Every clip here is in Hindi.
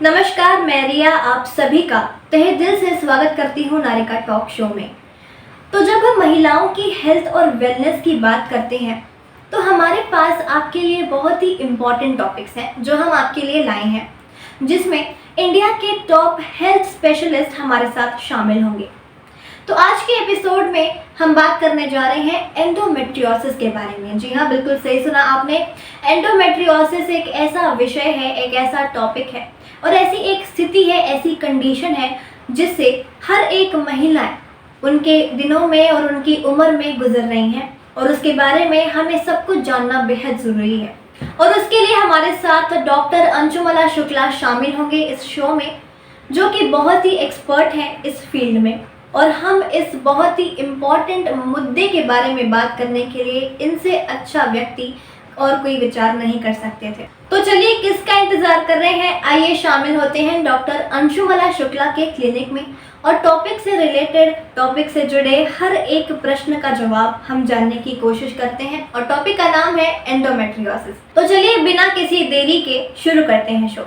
नमस्कार, मैं रिया आप सभी का तहे दिल से स्वागत करती हूँ नारिका टॉक शो में। तो जब हम महिलाओं की हेल्थ और वेलनेस की बात करते हैं तो हमारे पास आपके लिए बहुत ही इम्पॉर्टेंट टॉपिक्स हैं जो हम आपके लिए लाए हैं, जिसमें इंडिया के टॉप हेल्थ स्पेशलिस्ट हमारे साथ शामिल होंगे। तो आज के एपिसोड में हम बात करने जा रहे हैं एंडोमेट्रियोसिस के बारे में। जी हाँ, बिल्कुल सही सुना आपने। एंडोमेट्रियोसिस एक ऐसा विषय है, एक ऐसा टॉपिक है और ऐसी एक स्थिति है, ऐसी कंडीशन है जिससे हर एक महिला उनके दिनों में और उनकी उम्र में गुजर रही हैं और उसके बारे में हमें सब कुछ जानना बेहद ज़रूरी है। और उसके लिए हमारे साथ डॉक्टर अंशुमला शुक्ला शामिल होंगे इस शो में, जो कि बहुत ही एक्सपर्ट हैं इस फील्ड में। और हम इस बहुत ही इम्पॉर्टेंट मुद्दे के बारे में बात करने के लिए इनसे अच्छा व्यक्ति और कोई विचार नहीं कर सकते थे। तो चलिए, किसका इंतजार कर रहे हैं, आइए शामिल होते हैं डॉक्टर अंशुमला शुक्ला के क्लिनिक में और टॉपिक से रिलेटेड, टॉपिक से जुड़े हर एक प्रश्न का जवाब हम जानने की कोशिश करते हैं। और टॉपिक का नाम है एंडोमेट्रियोसिस। तो चलिए, बिना किसी देरी के शुरू करते हैं शो।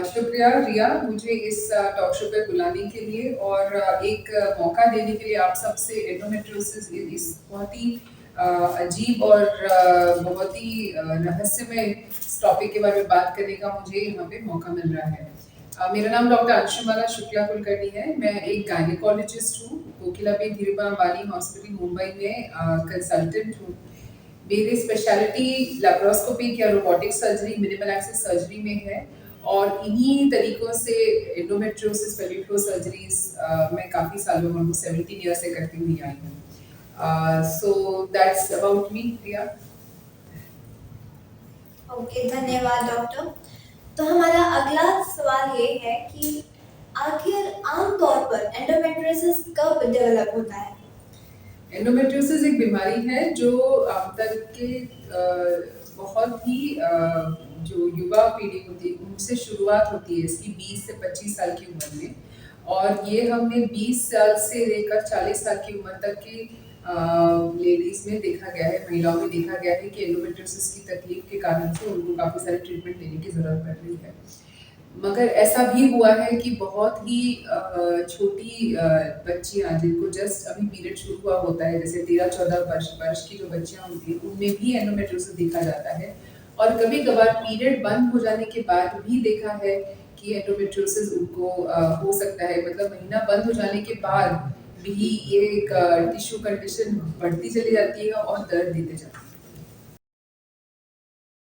शुक्रिया रिया, मुझे इस टॉक शो पे बुलाने के लिए और एक मौका देने के लिए आप सबसे एंडोमेट्रियोसिस इस बहुत ही अजीब और बहुत ही रहस्यमय इस टॉपिक के बारे में बात करने का मुझे यहाँ पे मौका मिल रहा है। मेरा नाम डॉक्टर अंशुमला शुक्ला कुलकर्णी है। मैं एक गायनेकोलॉजिस्ट हूँ, कोकिलाबेन धीरूभाई अंबानी हॉस्पिटल मुंबई में कंसल्टेंट हूँ। मेरी स्पेशलिटी लैप्रोस्कोपिक या robotic surgery, minimal access surgery में है और इन्हीं तरीकों से एंडोमेट्रियोसिस पेल्विक फ्लोर सर्जरीज मैं काफ़ी सालों, ऑलमोस्ट 17 ईयर से करती हुई आई हूँ। So that's about me Riya. Okay, धन्यवाद डॉक्टर। तो हमारा अगला सवाल ये है कि आखिर आमतौर पर एंडोमेट्रियोसिस कब डेवलप होता है? एंडोमेट्रियोसिस एक बीमारी है जो अब तक के बहुत ही जो युवा पीढ़ी होती है उनसे शुरुआत होती है इसकी 20 से 25 साल की उम्र में, और ये हमने 20 साल से लेकर 40 साल की उम्र तक की लेडीज में देखा गया है, महिलाओं में देखा गया है कि एंडोमेट्रियोसिस की तकलीफ के कारण से उनको काफ़ी सारे ट्रीटमेंट लेने की ज़रूरत पड़ रही है। मगर ऐसा भी हुआ है कि बहुत ही छोटी बच्चियाँ जिनको जस्ट अभी पीरियड शुरू हुआ होता है, जैसे 13-14 वर्ष की जो बच्चियाँ होती हैं, उनमें भी एंडोमेट्रियोसिस देखा जाता है। और कभी-कभार पीरियड बंद हो जाने के बाद भी देखा है कि एंडोमेट्रियोसिस उनको हो सकता है, मतलब महीना बंद हो जाने के बाद भी ये एक टिश्यू कंडीशन बढ़ती चली जाती है और दर्द देते जाती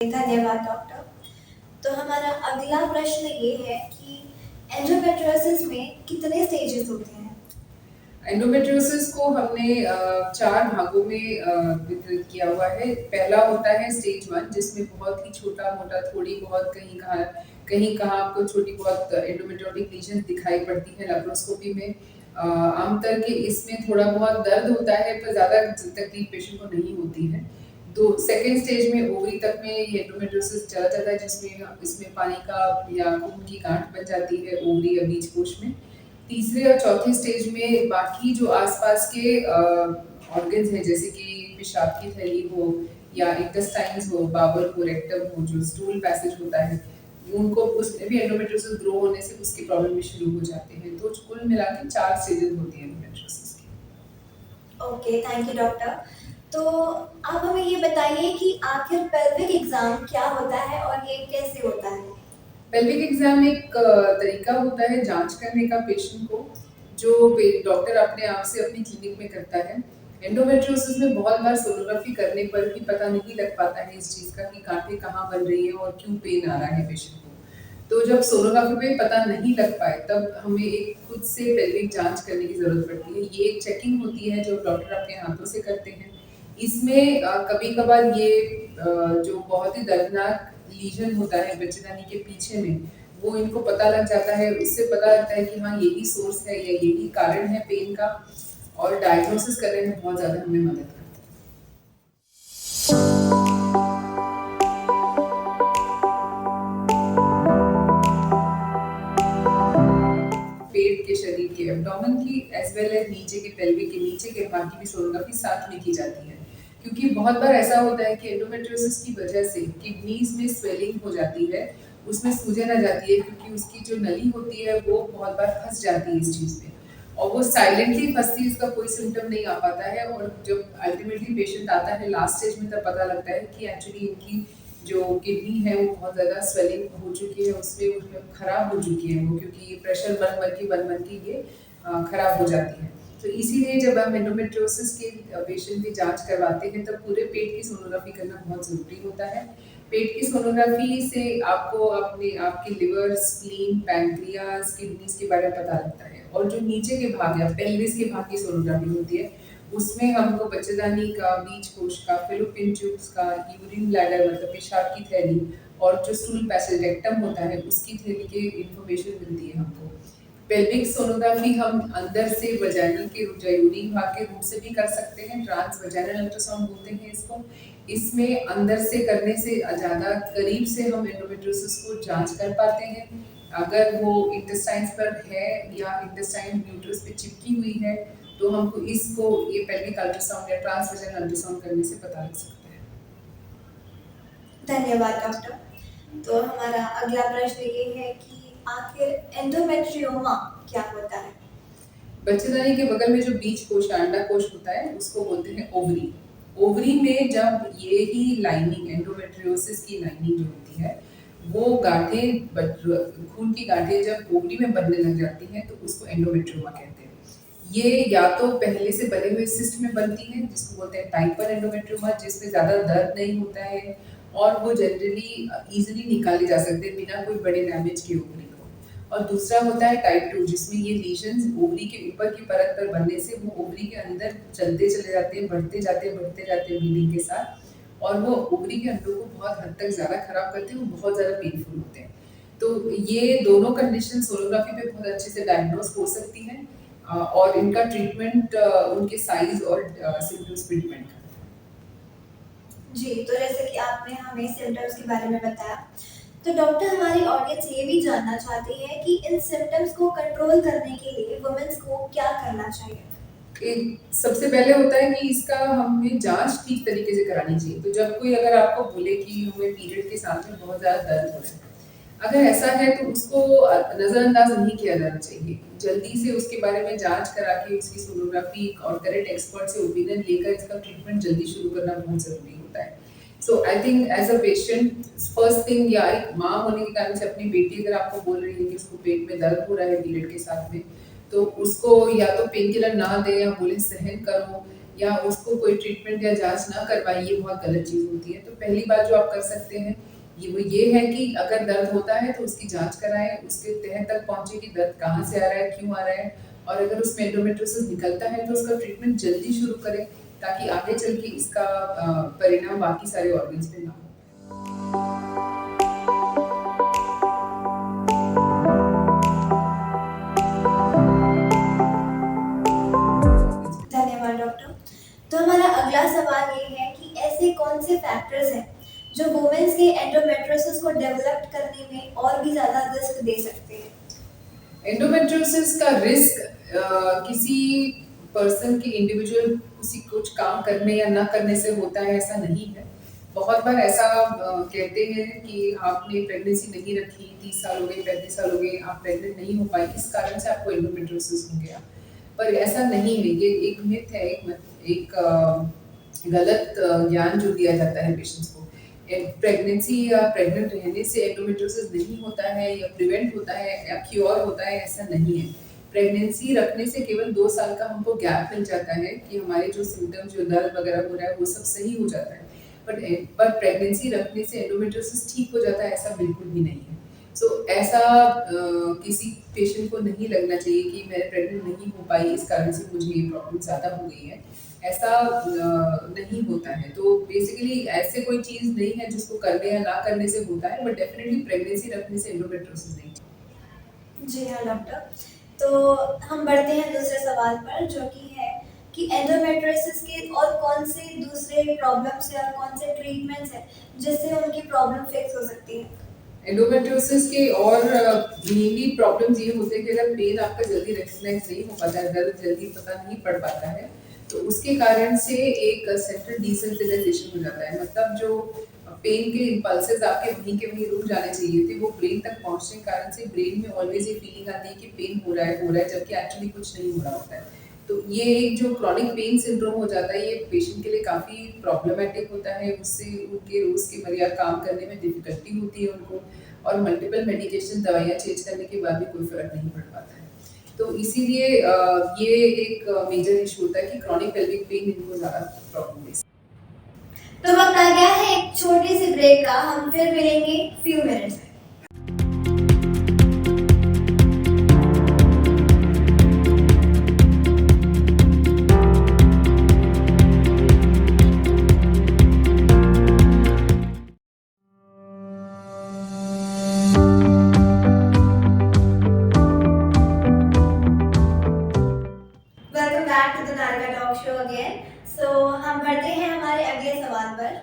है। धन्यवाद डॉक्टर। तो हमारा अगला प्रश्न ये है कि एंडोमेट्रियोसिस में कितने स्टेजेस होते हैं? एंडोमेट्रियोसिस को हमने 4 भागों में वितरित किया हुआ है। पहला होता है स्टेज 1, जिसमें बहुत ही छोटा-मोटा, थोड़ी बहुत कहीं कहाँ आपको छोटी बहुत एंडोमेट्रियोटिक लीजन दिखाई पड़ती है लैप्रोस्कोपी में। आमतौर के इसमें थोड़ा बहुत दर्द होता है, पर ज़्यादा तकलीफ पेशेंट को नहीं होती है। सेकंड स्टेज में ओवरी तक में ये एंडोमेट्रियोसिस चला जाता है, जिसमें इसमें पानी का या खून की गांठ बन जाती है ओवरी या बीज कोश में। तीसरे और चौथे स्टेज में बाकी जो आसपास के ऑर्गन्स हैं, जैसे कि पेशाब की थैली हो या इंटेस्टाइन्स हो, बावल हो, रेक्टम हो, जो स्टूल पैसेज होता है, उनको उसमें भी एंडोमेट्रियोसिस ग्रो होने से उसकी प्रॉब्लम भी शुरू हो जाते हैं। तो कुल मिला के 4 स्टेजेस होती हैं एंडोमेट्रियोसिस की। Okay, thank you doctor. तो आप हमें ये बताइए कि आखिर पेल्विक एग्जाम क्या होता है और ये कैसे होता है? पेल्विक एग्जाम एक तरीका होता है जांच करने का पेशेंट को, जो डॉक्टर अपने आप से अपनी क्लिनिक में करता है। एंडोमेट्रियोसिस में बहुत बार सोनोग्राफी करने पर भी पता नहीं लग पाता है इस चीज़ का कि गांठें कहाँ बन रही है और क्यों पेन आ रहा है पेशेंट को। तो जब सोनोग्राफी पे पता नहीं लग पाए, तब हमें एक खुद से पेल्विक जांच करने की ज़रूरत पड़ती है। ये एक चेकिंग होती है जो डॉक्टर अपने हाथों से करते हैं। इसमें कभी-कभार ये जो बहुत ही दर्दनाक लीजन होता है बच्चेदानी के पीछे में, वो इनको पता लग जाता है। उससे पता लगता है कि हाँ, यही सोर्स है या यही कारण है पेन का, और डायग्नोसिस करने में बहुत ज़्यादा हमें मदद करता है। शरीर के एब्डोमेन की एज वेल एज नीचे के पेल्विक के नीचे के भाग की भी सोनोग्राफी साथ में की जाती है। क्योंकि बहुत बार ऐसा होता है कि एंडोमेट्रियोसिस की वजह से किडनीज में स्वेलिंग हो जाती है, उसमें सूजन आ जाती है क्योंकि उसकी जो नली होती है वो बहुत बार फंस जाती है इस चीज़ में, और वो साइलेंटली फंसती है, इसका कोई सिम्टम नहीं आ पाता है, और जब अल्टीमेटली पेशेंट आता है लास्ट स्टेज में तब पता लगता है कि एक्चुअली इनकी जो किडनी है वो बहुत ज़्यादा स्वेलिंग हो चुकी है, उसमें खराब हो चुकी है वो, क्योंकि ये प्रेशर बन के ये खराब हो जाती है। तो इसीलिए जब हम एंडोमेट्रियोसिस के पेशेंट की जांच करवाते हैं तब पूरे पेट की सोनोग्राफी करना बहुत ज़रूरी होता है। पेट की सोनोग्राफी से आपको अपने आपके लिवर, स्प्लीन, पैंक्रियाज, किडनीज के बारे में पता लगता है, और जो नीचे के भाग या पेल्विस के भाग की सोनोग्राफी होती है उसमें हमको बच्चेदानी का, बीज कोश का, फेलोपियन ट्यूब्स का, यूरिन ब्लैडर मतलब पेशाब की थैली, और जो स्टूल पैसेज रेक्टम होता है उसकी थैली की इंफॉर्मेशन मिलती है हमको। पेल्विक सोनोग्राफी हम अंदर से वजाइनल के यूरिन भाग के रूट से भी कर सकते हैं, ट्रांस वजाइनल अल्ट्रासाउंड बोलते हैं इसको। इसमें अंदर से करने से ज़्यादा करीब से हम एंडोमेट्रियोसिस को जांच कर पाते हैं। अगर वो इंटेस्टाइन्स पर है या इंटेस्टाइन यूट्रस पे चिपकी हुई है तो हमको इसको ये पेल्विक अल्ट्रासाउंड या ट्रांस वजाइनल अल्ट्रासाउंड करने से पता लग सकता है। धन्यवाद डॉक्टर। तो हमारा अगला प्रश्न ये है कि आखिर एंडोमेट्रियोमा क्या होता है? बच्चेदानी के बगल में जो बीज कोश अंडा कोश होता है उसको बोलते हैं ओवरी। ओवरी में जब ये ही लाइनिंग एंडोमेट्रियोसिस की लाइनिंग जो होती है वो गांठें खून की गांठें जब ओवरी में बनने लग जाती हैं तो उसको एंडोमेट्रियोमा कहते हैं। ये या तो पहले से बने हुए सिस्ट में बनती है जिसको बोलते हैं टाइप 1 एंडोमेट्रियोमा, जिसमें ज़्यादा दर्द नहीं होता है और वो जनरली इजीली निकाले जा सकते हैं बिना कोई बड़े डैमेज के ओवरी को। और दूसरा होता है टाइप 2 जिसमें ये लीजन्स ओवरी के ऊपर की परत पर बनने से वो ओवरी के अंदर चलते चले जाते हैं, बढ़ते जाते हैं ब्लीडिंग के साथ, और वो ओवरी के अंडों को बहुत हद तक ज़्यादा खराब करते हैं, वो बहुत ज़्यादा पेनफुल होते हैं। तो ये दोनों कंडीशन सोनोग्राफी पे बहुत अच्छे से डायग्नोस हो सकती हैं, और इनका ट्रीटमेंट उनके साइज और सिम्टम्स पे डिपेंड करता है। जी, तो जैसे कि आपने हमें सिम्टम्स के बारे में बताया, तो डॉक्टर हमारी ऑडियंस ये भी जानना चाहती है कि इन सिम्टम्स को कंट्रोल करने के लिए वुमेन्स को क्या करना चाहिए? सबसे पहले होता है कि इसका हमें जांच ठीक तरीके से करानी चाहिए। तो जब कोई अगर आपको बोले कि हमें पीरियड के साथ में बहुत ज़्यादा दर्द हो रहा है, अगर ऐसा है तो उसको नज़रअंदाज नहीं किया जाना चाहिए। जल्दी से उसके बारे में जांच करा के उसकी सोनोग्राफी और करेक्ट एक्सपर्ट से ओपिनियन लेकर इसका ट्रीटमेंट जल्दी शुरू करना बहुत ज़रूरी होता है। So I think as a patient first thing, या एक माँ होने के कारण से अपनी बेटी अगर आपको बोल रही है कि उसको पेट में दर्द हो रहा है पीरियड के साथ में, तो उसको या तो पेन किलर ना दें या बोले सहन करो, या उसको कोई ट्रीटमेंट या जांच ना करवाएं, ये बहुत गलत चीज़ होती है। तो पहली बात जो आप कर सकते हैं ये है कि अगर दर्द होता है तो उसकी जांच कराएं, उसके तह तक पहुंचे कि दर्द कहाँ से आ रहा है, क्यों आ रहा है, और अगर उसमें एंडोमेट्रियोसिस निकलता है तो उसका ट्रीटमेंट जल्दी शुरू करें ताकि आगे चल के इसका परिणाम बाकी सारे ऑर्गन्स पे ना हो। धन्यवाद डॉक्टर। तो हमारा अगला सवाल ये है कि ऐसे कौन से फैक्टर्स हैं जो वुमेन्स के एंडोमेट्रियोसिस को डेवलप करने में और भी ज़्यादा रिस्क दे सकते हैं? एंडोमेट्रियोसिस का रिस्क किसी पर्सन की इंडिविजुअल किसी कुछ काम करने या ना करने से होता है ऐसा नहीं है। बहुत बार ऐसा कहते हैं कि आपने प्रेगनेंसी नहीं रखी, 30 साल हो गए, 35 साल हो गए, आप प्रेग्नेंट नहीं हो पाई, इस कारण से आपको एंडोमेट्रियोसिस हो गया। पर ऐसा नहीं है, ये एक मिथ है, एक गलत ज्ञान जो दिया जाता है पेशेंट्स को। प्रेगनेंसी या प्रेग्नेंट रहने से एंडोमेट्रियोसिस नहीं होता है या प्रिवेंट होता है या क्योर होता है, ऐसा नहीं है। प्रेगनेंसी रखने से केवल 2 साल का हमको गैप मिल जाता है कि हमारे जो सिम्टम्स, जो दर्द वगैरह हो रहा है वो सब सही हो जाता है। पर प्रेगनेंसी रखने से एंडोमेट्रियोसिस ठीक हो जाता है, ऐसा बिल्कुल भी नहीं है। सो ऐसा किसी पेशेंट को नहीं लगना चाहिए कि मैं प्रेग्नेंट नहीं हो पाई इस कारण से मुझे ये प्रॉब्लम ज़्यादा हो गई है, ऐसा नहीं होता है। तो बेसिकली ऐसे कोई चीज़ नहीं है जिसको करने या ना करने से होता है, बट डेफिनेटली प्रेगनेंसी रखने से एंडोमेट्रियोसिस नहीं होता। जी हाँ डॉक्टर। तो हम बढ़ते हैं दूसरे सवाल पर, जो कि है कि एंडोमेट्रियोसिस के और कौन से दूसरे प्रॉब्लम्स हैं और कौन से ट्रीटमेंट्स हैं जिससे उनकी प्रॉब्लम फिक्स हो सकती है? एंडोमेट्रियोसिस के और मेनली प्रॉब्लम्स ये होते हैं कि अगर पेन आपका जल्दी रिकग्नाइज नहीं हो पाता है, दर्द जल्दी पता नहीं पड़ पाता है, तो उसके कारण से एक सेंट्रल डिसेंसिटाइजेशन हो जाता है। मतलब जो पेन के इम्पल्सेस आपके वहीं के वहीं रुक जाने चाहिए थे, वो ब्रेन तक पहुंचने के कारण से ब्रेन में ऑलवेज ये फीलिंग आती है कि पेन हो रहा है, जबकि एक्चुअली कुछ नहीं हो रहा होता है। तो ये एक जो क्रॉनिक पेन सिंड्रोम हो जाता है, ये पेशेंट के लिए काफ़ी प्रॉब्लमेटिक होता है। उससे उनके रोज़ के मर्यादा काम करने में डिफ़िकल्टी होती है उनको, और मल्टीपल मेडिकेशन दवाइयाँ चेंज करने के बाद भी कोई फ़र्क नहीं पड़ पाता है। तो इसीलिए ये एक मेजर इश्यू होता है कि क्रॉनिक पेल्विक पेन इनको ज़्यादा प्रॉब्लम है। तो वक्त आ गया है एक छोटी सी ब्रेक का, हम फिर मिलेंगे फ्यू मिनट्स में। Welcome back to the Narika talk show again. So हम बढ़ते हैं हमारे अगले सवाल पर।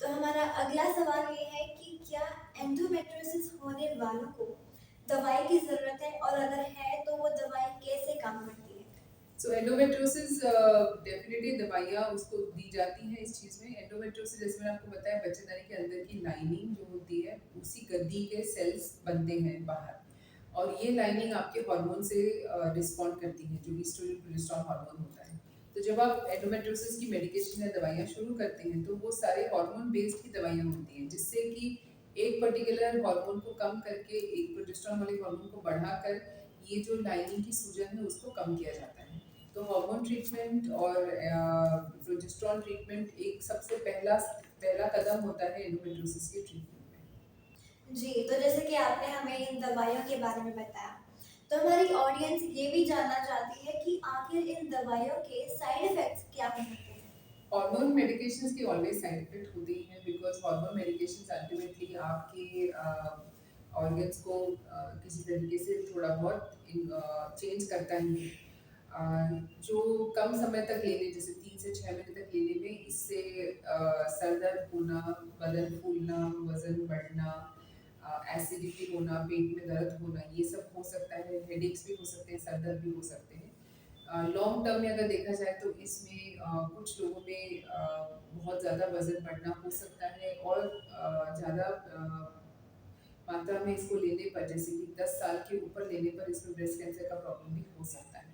तो हमारा अगला सवाल ये है कि क्या एंडोमेट्रियोसिस होने वालों को दवाई की जरूरत है, और अगर है तो वो दवाई कैसे काम करती है? सो एंडोमेट्रियोसिस डेफिनेटली दवाइयाँ उसको दी जाती हैं इस चीज़ में। एंडोमेट्रियोसिस जैसे मैंने आपको बताया, बच्चेदानी के अंदर की लाइनिंग जो होती है, उसी गद्दी के सेल्स बनते हैं बाहर, और ये लाइनिंग आपके हार्मोन से रिस्पॉन्ड करती है, जो ईस्ट्रोजन प्रोजेस्टेरोन हार्मोन होता है। तो जब आप एंडोमेट्रियोसिस की मेडिकेशन या दवाइयाँ शुरू करते हैं, तो वो सारे हार्मोन बेस्ड की दवाइयाँ होती हैं, जिससे कि एक पर्टिकुलर हार्मोन को कम करके एक प्रोजेस्टेरोन वाले हार्मोन को बढ़ाकर ये जो लाइनिंग की सूजन है उसको कम किया जाता है। तो हार्मोन ट्रीटमेंट और प्रोजेस्टेरोन ट्रीटमेंट एक सबसे पहला पहला कदम होता है एंडोमेट्रियोसिस के ट्रीटमेंट में। जी, तो जैसे कि आपने हमें इन दवाइयों के बारे में बताया, तो हमारी ऑडियंस ये भी जानना चाहती है कि आखिर इन दवाइयों के साइड इफेक्ट्स क्या हो सकते हैं? हार्मोन मेडिकेशंस की ऑलवेज साइड इफेक्ट होते ही हैं, बिकॉज हार्मोन मेडिकेशंस अल्टीमेटली आपके ऑर्गन्स को किसी तरीके से थोड़ा बहुत चेंज करता ही है। जो कम समय तक लेने, जैसे 3 से 6 महीने तक लेने में, इससे सर दर्द होना, बदन फूलना, वजन बढ़ना, एसिडिटी होना, पेट में दर्द होना, ये सब हो सकता है। हेडेक्स भी हो सकते हैं, सर दर्द भी हो सकते हैं। लॉन्ग टर्म में अगर देखा जाए तो इसमें कुछ लोगों में बहुत ज़्यादा वजन बढ़ना हो सकता है, और ज़्यादा मात्रा में इसको लेने पर, जैसे कि 10 साल के ऊपर लेने पर, इसमें ब्रेस्ट कैंसर का प्रॉब्लम भी हो सकता है।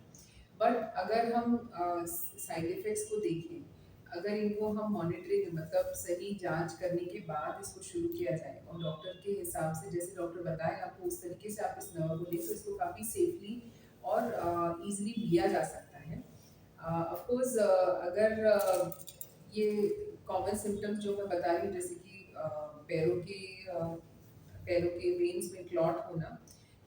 बट अगर हम साइड इफ़ेक्ट्स को देखें, अगर इनको हम मॉनिटरिंग, मतलब सही जांच करने के बाद इसको शुरू किया जाए, और डॉक्टर के हिसाब से, जैसे डॉक्टर बताए आपको, उस तरीके से आप इस दवा को लें, तो इसको काफ़ी सेफली और ईज़िली लिया जा सकता है। ऑफ कोर्स अगर ये कॉमन सिम्पटम्स जो मैं बता रही हूँ, जैसे कि पैरों के वेन्स में क्लॉट होना,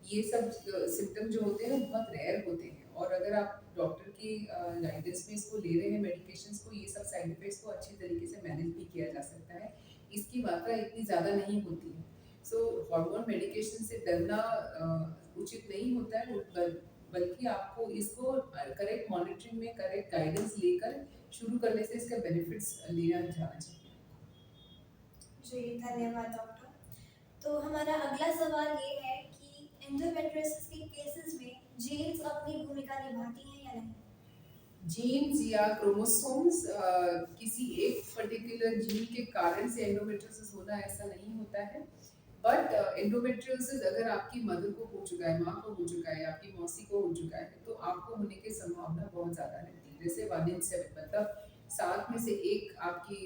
ये सब सिम्पटम जो होते हैं वो बहुत रेयर होते हैं, और अगर आप डॉक्टर की गाइडेंस में इसको ले रहे हैं मेडिकेशंस को, ये सब साइड इफेक्ट्स को अच्छी तरीके से मैनेज भी किया जा सकता है। इसकी मात्रा इतनी ज़्यादा नहीं होती है। सो हार्मोन मेडिकेशन से डरना उचित नहीं होता है, बल्कि आपको इसको करेक्ट मॉनिटरिंग में करेक्ट गाइडेंस लेकर शुरू करने से इसका बेनिफिट्स लिया जाना चाहिए। जी, धन्यवाद डॉक्टर। तो हमारा अगला सवाल ये है कि एंडोमेट्रियोसिस के केसेस में जीन्स अपनी भूमिका निभाती हैं या नहीं? जीन्स या क्रोमोसोम्स किसी एक पर्टिकुलर जीन के कारण से एंडोमेट्रियोसिस होना, ऐसा नहीं होता है। बट एंडोमेट्रियोसिस अगर आपकी मदर को हो चुका है, माँ को हो चुका है, आपकी मौसी को हो चुका है, तो आपको होने की संभावना बहुत ज़्यादा रहती है। जैसे 1 in 7, मतलब 7 में से एक आपकी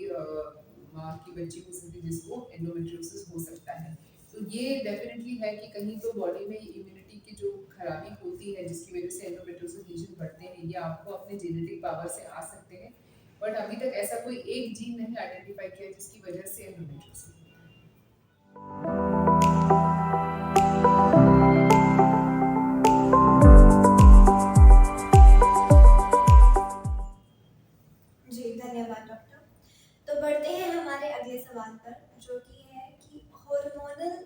माँ की बच्ची हो सकती है जिसको एंडोमेट्रियोसिस हो सकता है। तो ये डेफिनेटली है कि कहीं तो बॉडी में इम्यूनिटी की जो खराबी होती है, जिसकी वजह से एंडोमेट्रियोसिस लीजन बढ़ते हैं, ये आपको अपने जेनेटिक पावर से आ सकते हैं। बट अभी तक ऐसा कोई एक जीन नहीं आइडेंटिफाई किया जिसकी वजह से एंडोमेट्रियोसिस होता है। जी, धन्यवाद डॉक्टर। तो बढ़ते हैं हमारे अगले सवाल पर, जो कि है कि हार्मोनल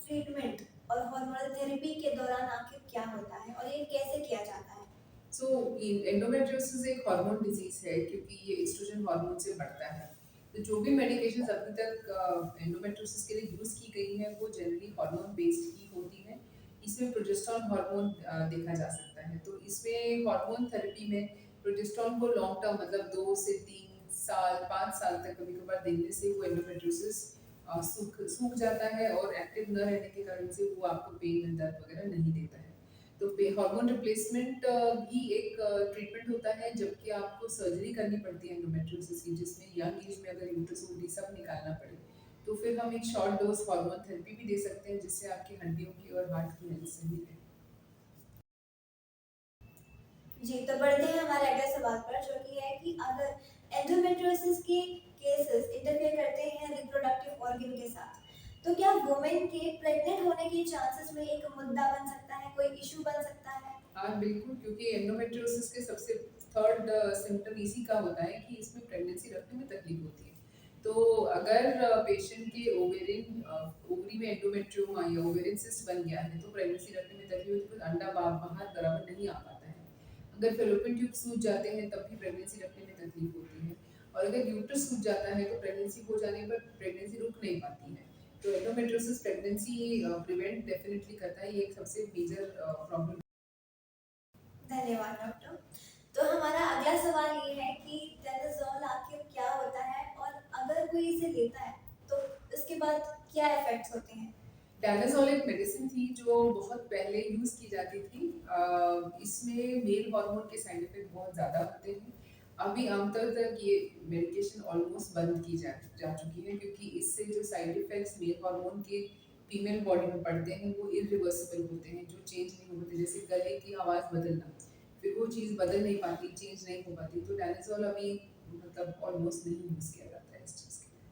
ट्रीटमेंट और हार्मोनल थेरेपी के दौरान आखिर क्या होता है, और ये कैसे किया जाता है? सो एंडोमेट्रियोसिस एक हार्मोन डिजीज है, क्योंकि ये एस्ट्रोजन हार्मोन से बढ़ता है। तो जो भी मेडिकेशंस अभी तक एंडोमेट्रियोसिस के लिए यूज़ की गई हैं वो जनरली हार्मोन बेस्ड ही होती हैं। इसमें प्रोजेस्टेरॉन हार्मोन देखा जा सकता है। तो इसमें हार्मोन थेरेपी में प्रोजेस्टेरॉन को लॉन्ग टर्म मतलब 2 से 3 साल, 5 साल तक कभी-कभार देने से वो एंडोमेट्रियोसिस सूख सूख जाता है और एक्टिव न रहने के कारण से वो आपको पेन, दर्द वगैरह नहीं देता है। तो पे हार्मोन रिप्लेसमेंट भी एक ट्रीटमेंट होता है, जबकि आपको सर्जरी करनी पड़ती है एंडोमेट्रियोसिस की, जिसमें यंग एज में अगर यूट्रस ओवरी सब निकालना पड़े। तो फिर हम एक शॉर्ट डोज हार्मोन थेरेपी भी दे सकते हैं, जिससे आपकी हड्डियों की और हार्ट की हेल्थ सही रहे। जी, तो बढ़ते हैं हमारे अगले सवाल पर, जो कि है कि अगर एंडोमेट्रियोसिस के केसेस इंटरफेयर करते हैं रिप्रोडक्टिव ऑर्गन के साथ, तो क्या वुमेन के प्रेग्नेंट होने के चांसेस में एक मुद्दा बन सकता है, कोई इशू बन सकता है? हाँ, बिल्कुल, क्योंकि एंडोमेट्रियोसिस के सबसे थर्ड सिम्पटम इसी का होता है कि इसमें प्रेगनेंसी रखने में तकलीफ होती है। तो अगर पेशेंट के ओवरी में एंडोमेट्रियोमा या ओवेरियन सिस्ट बन गया है, तो प्रेगनेंसी रखने में तकलीफ होती है, तो अंडा बाहर बराबर नहीं आ पाता है। अगर फेलोपियन ट्यूब सूज जाते हैं, तब भी प्रेगनेंसी रखने में तकलीफ होती है। और अगर यूट्रस सूज जाता है, तो प्रेगनेंसी हो जाने पर प्रेगनेंसी रुक नहीं पाती है। तो एंडोमेट्रियोसिस प्रेगनेंसी प्रिवेंट डेफिनिटली करता है, ये एक सबसे मेजर प्रॉब्लम। धन्यवाद डॉक्टर। तो हमारा अगला सवाल ये है कि टेनाजोल आखिर क्या होता है, और अगर कोई इसे लेता है तो इसके बाद क्या इफेक्ट्स होते हैं? डायनाजोल एक मेडिसिन थी जो बहुत पहले यूज़ की जाती थी। इसमें मेल हार्मोन के साइड इफ़ेक्ट बहुत ज़्यादा होते हैं। अभी आमतौर तक ये मेडिकेशन ऑलमोस्ट बंद की जा चुकी है, क्योंकि इससे जो साइड इफ़ेक्ट्स मेल हार्मोन के फीमेल बॉडी में पड़ते हैं वो इरिवर्सिबल होते हैं, जो चेंज नहीं होते। जैसे गले की आवाज़ बदलना, फिर वो चीज़ बदल नहीं पाती, चेंज नहीं हो पाती। तो डायनाजोल अभी मतलब ऑलमोस्ट नहीं यूज़ किया जाता है इस चीज़ के लिए।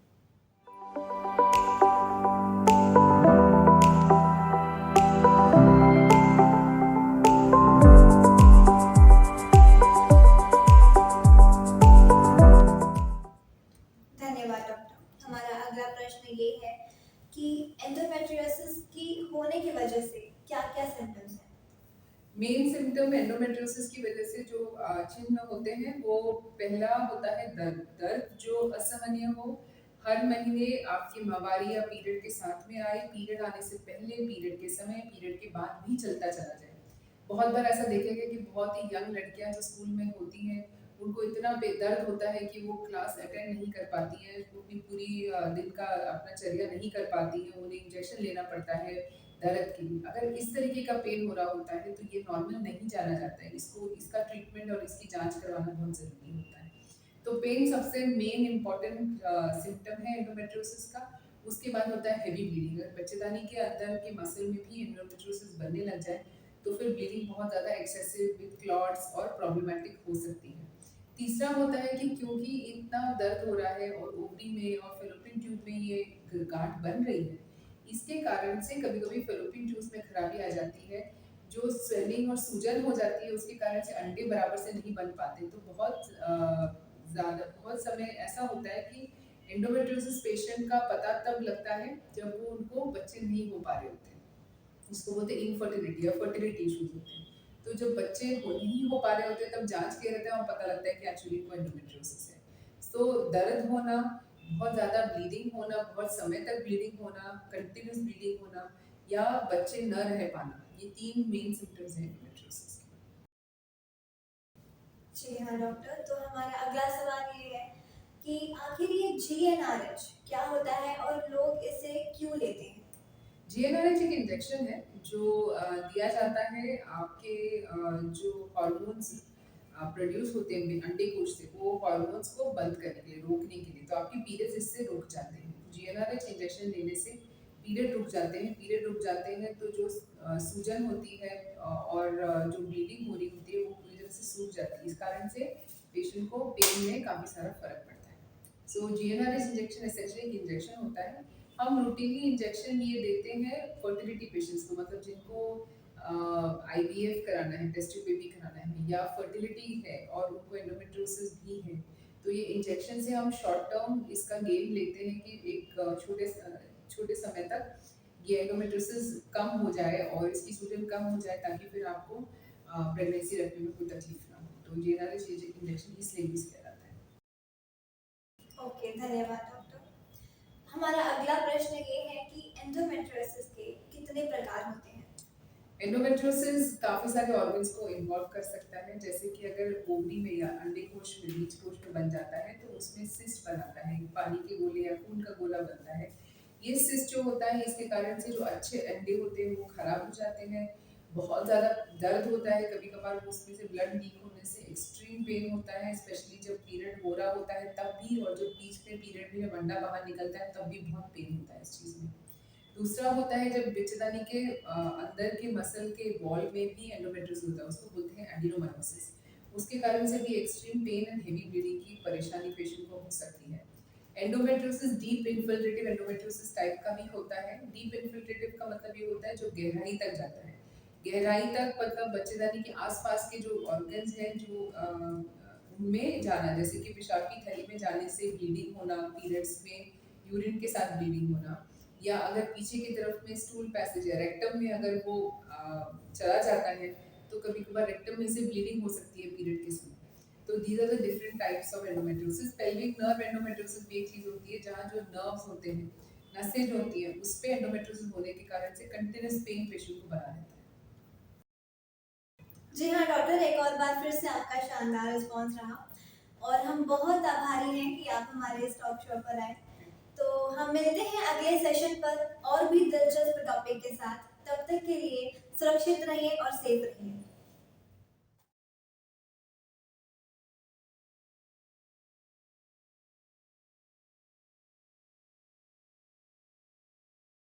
धन्यवाद डॉक्टर। हमारा अगला प्रश्न ये है कि एंडोमेट्रियोसिस की होने की वजह से क्या-क्या सिम्पटम्स हैं? मेन सिम्टम एंडोमेट्रियोसिस की वजह से जो चिन्ह होते हैं, वो पहला होता है दर्द। दर्द जो असहनीय हो, हर महीने आपकी माहवारी या पीरियड के साथ में आए, पीरियड आने से पहले, पीरियड के समय, पीरियड के बाद भी चलता चला जाए। बहुत बार ऐसा देखा गया कि बहुत ही यंग लड़कियां जो स्कूल में होती हैं, उनको इतना दर्द होता है कि वो क्लास अटेंड नहीं कर पाती हैं, वो भी पूरी दिन का अपना चर्या नहीं कर पाती हैं, उन्हें इंजेक्शन लेना पड़ता है दर्द के लिए। अगर इस तरीके का पेन हो रहा होता है, तो ये नॉर्मल नहीं जाना जाता है। इसको इसका ट्रीटमेंट और इसकी जांच करवाना बहुत ज़रूरी होता है। तो पेन सबसे मेन इम्पॉर्टेंट सिम्पटम है एंडोमेट्रियोसिस का। उसके बाद होता है हेवी ब्लीडिंग। अगर बच्चेदानी के अंदर के मसल में भी एंडोमेट्रियोसिस बनने लग जाए, तो फिर ब्लीडिंग बहुत ज़्यादा एक्सेसिव विद क्लॉट्स और प्रॉब्लमैटिक हो सकती है। तीसरा होता है कि क्योंकि इतना दर्द हो रहा है और ओवरी में और फेलोपियन ट्यूब में ये गांठ बन रही है, इसके कारण से कभी-कभी फेलोपियन ट्यूब्स में खराबी आ जाती है, जो स्वेलिंग और सूजन हो जाती है, उसके कारण से अंडे बराबर से नहीं बन पाते। तो बहुत समय ऐसा होता है कि एंडोमेट्रियोसिस पेशेंट का पता तब लगता है जब वो उनको बच्चे नहीं हो पा रहे होते हैं। इसको बोलते हैं इनफर्टिलिटी या फर्टिलिटी इश्यूज होते हैं। तो जब बच्चे नहीं हो पा रहे होते हैं, तब जांच किए रहते हैं और पता लगता है कि एक्चुअली इनको एंडोमेट्रियोसिस है। तो दर्द होना, बहुत ज़्यादा ब्लीडिंग होना, बहुत समय तक ब्लीडिंग होना, कंटिन्यूस ब्लीडिंग होना या बच्चे न रह पाना, ये 3 मेन सिम्पटम्स हैं एंडोमेट्रियोसिस के। जी हाँ डॉक्टर, तो हमारा अगला सवाल ये है कि आखिर ये जीएनआरएच क्या होता है और लोग इसे क्यों लेते हैं? जीएनआरएच एक इंजेक्शन है जो दिया जाता है आपके जो हार्मोन्स प्रोड्यूस होते हैं अंडे कोश से, वो हार्मोन्स को बंद करने के लिए, रोकने के लिए। तो आपके पीरियड्स इससे रुक जाते हैं। जीएनआरएच इंजेक्शन लेने से पीरियड रुक जाते हैं। पीरियड रुक जाते हैं तो जो सूजन होती है और जो ब्लीडिंग हो रही होती है, वो पूरी तरह से सूख जाती है। इस कारण से पेशेंट को पेन में काफ़ी सारा फर्क पड़ता है। सो जीएनआरएच इंजेक्शन एसेंशियली एक इंजेक्शन होता है। हम रूटीनली इंजेक्शन ये देते हैं फर्टिलिटी पेशेंट्स को, मतलब जिनको आईवीएफ कराना है, टेस्ट ट्यूब बेबी कराना है, या फर्टिलिटी है और उनको एंडोमेट्रियोसिस भी है। तो ये इंजेक्शन से हम शॉर्ट टर्म इसका गेन लेते हैं कि एक छोटे समय तक ये एंडोमेट्रियोसिस कम हो जाए और इसकी सूजन कम हो जाए, ताकि फिर आपको प्रेगनेंसी रखने में कोई तकलीफ ना हो। तो ये इंजेक्शन इसलिए यूज़ किया जाता है। ओके, धन्यवाद डॉक्टर। हमारा अगला प्रश्न ये है कि एंडोमेट्रियोसिस के कितने प्रकार होते हैं? एंडोमेट्रियोसिस काफ़ी सारे ऑर्गन्स को इन्वॉल्व कर सकता है, जैसे कि अगर ओवरी में या अंडकोश में, बीजकोश में बन जाता है तो उसमें सिस्ट बनाता है, पानी के गोले या खून का गोला बनता है। ये सिस्ट जो होता है इसके कारण से जो अच्छे अंडे होते हैं वो खराब हो जाते हैं, बहुत ज़्यादा दर्द होता है, कभी-कभार उसमें से ब्लड लीक होने से एक्सट्रीम पेन होता है, स्पेशली जब पीरियड हो रहा होता है तब भी, और जब बीच में पीरियड में जब अंडा बाहर निकलता है तब भी बहुत पेन होता है इस चीज़ में। दूसरा होता है जब बिच्छदानी के अंदर के मसल के वॉल में भी एंडोमेट्रियोसिस होता है, उसको बोलते हैं एडिनोमायोसिस। उसके कारण से भी extreme pain and heavy bleeding की परेशानी पेशेंट को हो सकती है। Endometriosis deep infiltrative endometriosis type का भी होता है। डीप इन्फिल्ट्रेटिव का मतलब ये होता है जो गहराई तक जाता है। गहराई तक मतलब बच्चेदानी के आसपास के जो ऑर्गन्स हैं जो उनमें जाना, जैसे कि पेशाब की थैली में जाने से ब्लीडिंग होना, पीरियड्स में यूरिन के साथ ब्लीडिंग होना, या अगर पीछे की तरफ में स्टूल पैसेज या रेक्टम में अगर वो चला जाता है तो कभी-कभार रेक्टम में से ब्लीडिंग हो सकती है पीरियड के समय। तो these are the different types of endometriosis. Pelvic nerve endometriosis भी एक चीज़ होती है जहाँ जो नर्व्स होते हैं, नसें जो होती हैं, उस पे एंडोमेट्रियोसिस होने के कारण से कंटीन्यूअस पेन पेशेंट को बना रहता है। जी हाँ डॉक्टर, एक और बार फिर से आपका शानदार रिस्पॉन्स रहा और हम बहुत आभारी हैं कि आप हमारे इस टॉक शो पर आए। तो हम मिलते हैं अगले सेशन पर और भी दिलचस्प टॉपिक के साथ। तब तक के लिए सुरक्षित रहिए और सेफ रहिए।